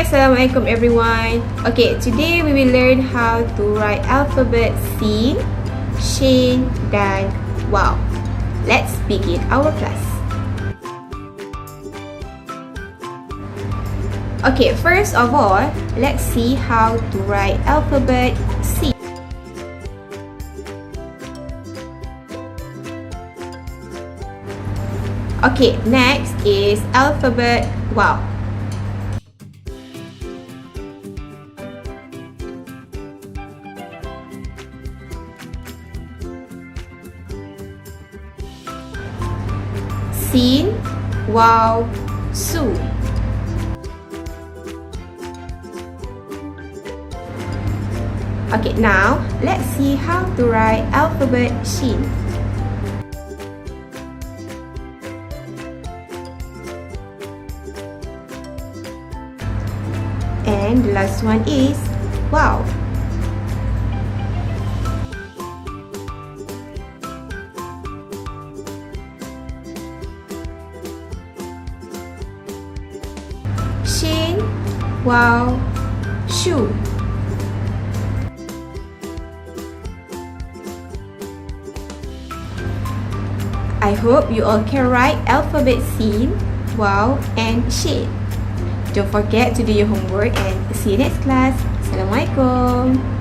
Assalamualaikum everyone. Okay, today we will learn how to write alphabet Sin, Shin dan Waw. Let's begin our class. Okay, first of all, let's see how to write alphabet Sin. Okay, next is alphabet Waw. Sin, Waw, Su. Okay, now let's see how to write alphabet Shin. And the last one is Waw. Shin, Waw, Shu. I hope you all can write alphabet Sin, Waw, and Shin. Don't forget to do your homework and see you next class. Assalamualaikum.